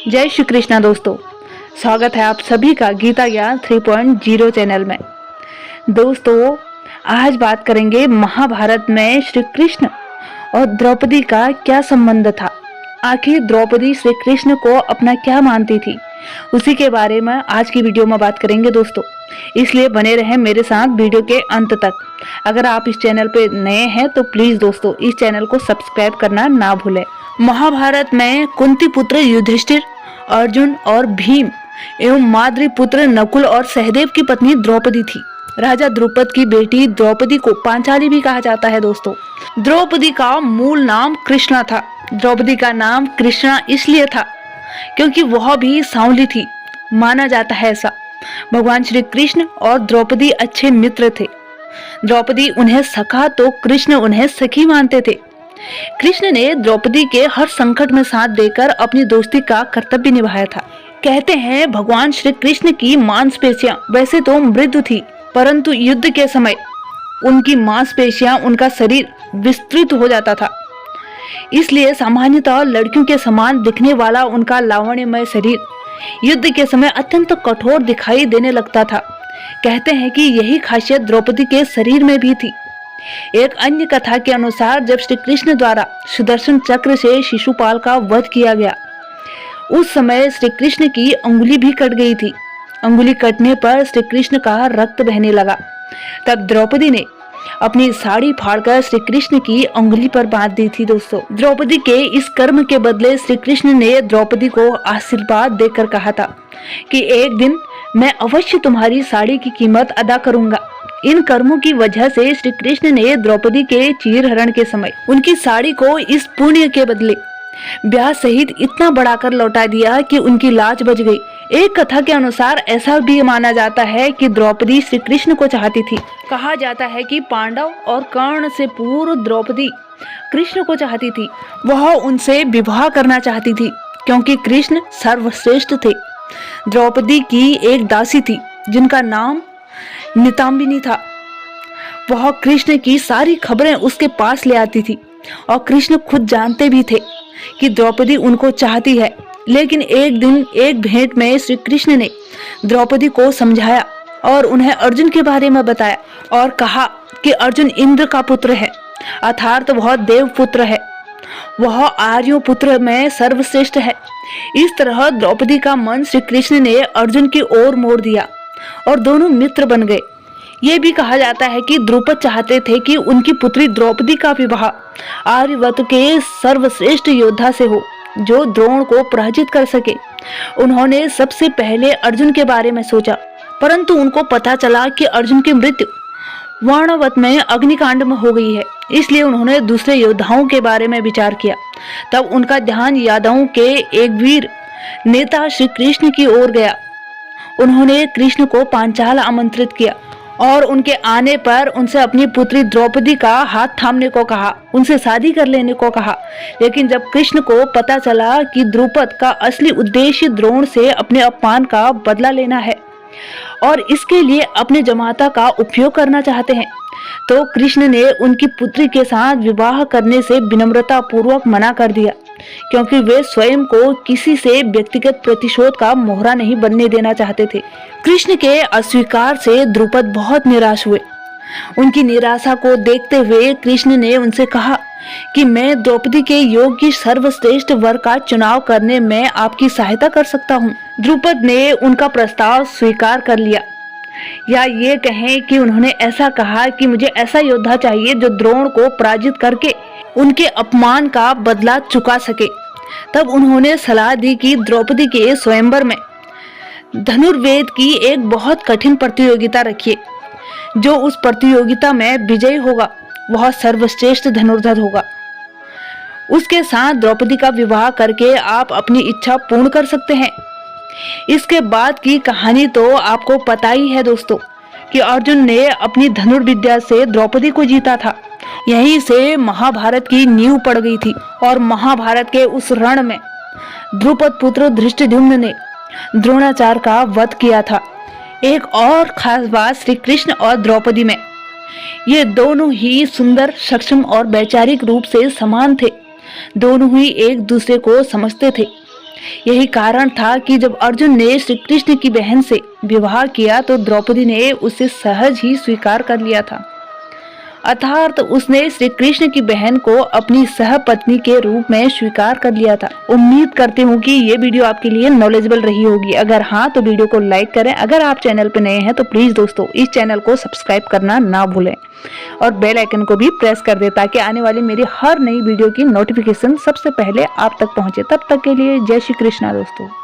जय श्री कृष्णा दोस्तों, स्वागत है आप सभी का गीता ज्ञान 3.0 चैनल में। दोस्तों, आज बात करेंगे महाभारत में श्री कृष्ण और द्रौपदी का क्या संबंध था। आखिर द्रौपदी श्री कृष्ण को अपना क्या मानती थी, उसी के बारे में आज की वीडियो में बात करेंगे दोस्तों। इसलिए बने रहें मेरे साथ वीडियो के अंत तक। अगर आप इस चैनल पे नए हैं तो प्लीज दोस्तों इस चैनल को सब्सक्राइब करना ना भूलें। महाभारत में कुंती पुत्र युधिष्ठिर, अर्जुन और भीम एवं माद्री पुत्र नकुल और सहदेव की पत्नी द्रौपदी थी। राजा द्रुपद की बेटी द्रौपदी को पांचाली भी कहा जाता है दोस्तों। द्रौपदी का मूल नाम कृष्णा था। द्रौपदी का नाम कृष्णा इसलिए था क्योंकि वह भी सांवली थी, माना जाता है ऐसा। भगवान श्री कृष्ण और द्रौपदी अच्छे मित्र थे। द्रौपदी उन्हें सखा तो कृष्ण उन्हें सखी मानते थे। कृष्ण ने द्रौपदी के हर संकट में साथ देकर अपनी दोस्ती का कर्तव्य निभाया था। कहते हैं भगवान श्री कृष्ण की मांसपेशियां वैसे तो मृदु थी, परंतु युद्ध के समय उनकी मांसपेशियां, उनका शरीर विस्तृत हो जाता था। इसलिए सामान्यतः लड़कियों के समान दिखने वाला उनका लावण्यमय शरीर युद्ध के समय अत्यंत कठोर दिखाई देने लगता था। कहते हैं कि यही खासियत द्रौपदी के शरीर में भी थी। एक अन्य कथा के अनुसार जब श्री कृष्ण द्वारा सुदर्शन चक्र से शिशुपाल का वध किया गया, उस समय श्री कृष्ण की अंगुली भी कट गई थी। अंगुली कटने पर श्री कृष्ण का रक्त बहने लगा। तब द्रौपदी ने अपनी साड़ी फाड़कर श्री कृष्ण की अंगुली पर बांध दी थी दोस्तों। द्रौपदी के इस कर्म के बदले श्री कृष्ण ने द्रौपदी को आशीर्वाद देकर कहा था कि एक दिन मैं अवश्य तुम्हारी साड़ी की कीमत अदा करूंगा। इन कर्मों की वजह से श्री कृष्ण ने द्रौपदी के चीरहरण के समय उनकी साड़ी को इस पुण्य के बदले ब्याह सहित इतना बढ़ाकर लौटा दिया कि उनकी लाज बच गई। एक कथा के अनुसार ऐसा भी माना जाता है कि द्रौपदी श्री कृष्ण को चाहती थी। कहा जाता है कि पांडव और कर्ण से पूर्व द्रौपदी कृष्ण को चाहती थी। वह उनसे विवाह करना चाहती थी क्योंकि कृष्ण सर्वश्रेष्ठ थे। द्रौपदी की एक दासी थी जिनका नाम नितंबिनी था। वह कृष्ण की सारी खबरें उसके पास ले आती थी और कृष्ण खुद जानते भी थे कि द्रौपदी उनको चाहती है। लेकिन एक दिन एक भेंट में श्री कृष्ण ने द्रौपदी को समझाया और उन्हें अर्जुन के बारे में बताया और कहा कि अर्जुन इंद्र का पुत्र है, अर्थात वह देव पुत्र है, वह आर्यों पुत्र में सर्वश्रेष्ठ है। इस तरह द्रौपदी का मन श्री कृष्ण ने अर्जुन की ओर मोड़ दिया और दोनों मित्र बन गए। ये भी कहा जाता है कि द्रुपद चाहते थे कि उनकी पुत्री द्रौपदी का विवाह आर्यवत के सर्वश्रेष्ठ योद्धा से हो जो द्रोण को पराजित कर सके। उन्होंने सबसे पहले अर्जुन के बारे में सोचा, परंतु उनको पता चला कि अर्जुन की मृत्यु वर्णवत में अग्निकांड में हो गई है। इसलिए उन्होंने दूसरे योद्धाओं के बारे में विचार किया। तब उनका ध्यान यादवों के एक वीर नेता श्री कृष्ण की ओर गया। उन्होंने कृष्ण को पांचाल आमंत्रित किया और उनके आने पर उनसे अपनी पुत्री द्रौपदी का हाथ थामने को कहा, उनसे शादी कर लेने को कहा। लेकिन जब कृष्ण को पता चला कि द्रुपद का असली उद्देश्य द्रोण से अपने अपमान का बदला लेना है और इसके लिए अपने जमाता का उपयोग करना चाहते हैं, तो कृष्ण ने उनकी पुत्री के साथ विवाह करने से विनम्रता पूर्वक मना कर दिया, क्योंकि वे स्वयं को किसी से व्यक्तिगत प्रतिशोध का मोहरा नहीं बनने देना चाहते थे। कृष्ण के अस्वीकार से द्रुपद बहुत निराश हुए। उनकी निराशा को देखते हुए कृष्ण ने उनसे कहा कि मैं द्रौपदी के योग्य सर्वश्रेष्ठ वर का चुनाव करने में आपकी सहायता कर सकता हूँ। द्रुपद ने उनका प्रस्ताव स्वीकार कर लिया, या ये कहें कि उन्होंने ऐसा कहा कि मुझे ऐसा योद्धा चाहिए जो द्रोण को पराजित करके उनके अपमान का बदला चुका सके। तब उन्होंने सलाह दी कि द्रौपदी के स्वयंवर में धनुर्वेद की एक बहुत कठिन प्रतियोगिता रखिए। जो उस प्रतियोगिता में विजयी होगा वह सर्वश्रेष्ठ धनुर्धर होगा। उसके साथ द्रौपदी का विवाह करके आप अपनी इच्छा पूर्ण कर सकते हैं। इसके बाद की कहानी तो आपको पता ही है दोस्तों कि अर्जुन ने अपनी धनुर्विद्या से द्रौपदी को जीता था। यहीं से महाभारत की नींव पड़ गई थी और महाभारत के उस रण में द्रुपद पुत्र धृष्टद्युम्न ने द्रोणाचार्य का वध किया था। एक और खास बात श्री कृष्ण और द्रौपदी में, ये दोनों ही सुंदर, सक्षम और वैचारिक रूप से समान थे। दोनों ही एक दूसरे को समझते थे। यही कारण था कि जब अर्जुन ने श्री कृष्ण की बहन से विवाह किया तो द्रौपदी ने उसे सहज ही स्वीकार कर लिया था, अर्थात उसने श्री कृष्ण की बहन को अपनी सहपत्नी के रूप में स्वीकार कर लिया था। उम्मीद करती हूँ कि ये वीडियो आपके लिए नॉलेजेबल रही होगी। अगर हाँ तो वीडियो को लाइक करें। अगर आप चैनल पर नए हैं तो प्लीज दोस्तों इस चैनल को सब्सक्राइब करना ना भूलें और बेल आइकन को भी प्रेस कर दें ताकि आने वाली मेरी हर नई वीडियो की नोटिफिकेशन सबसे पहले आप तक पहुंचे। तब तक के लिए जय श्री कृष्णा दोस्तों।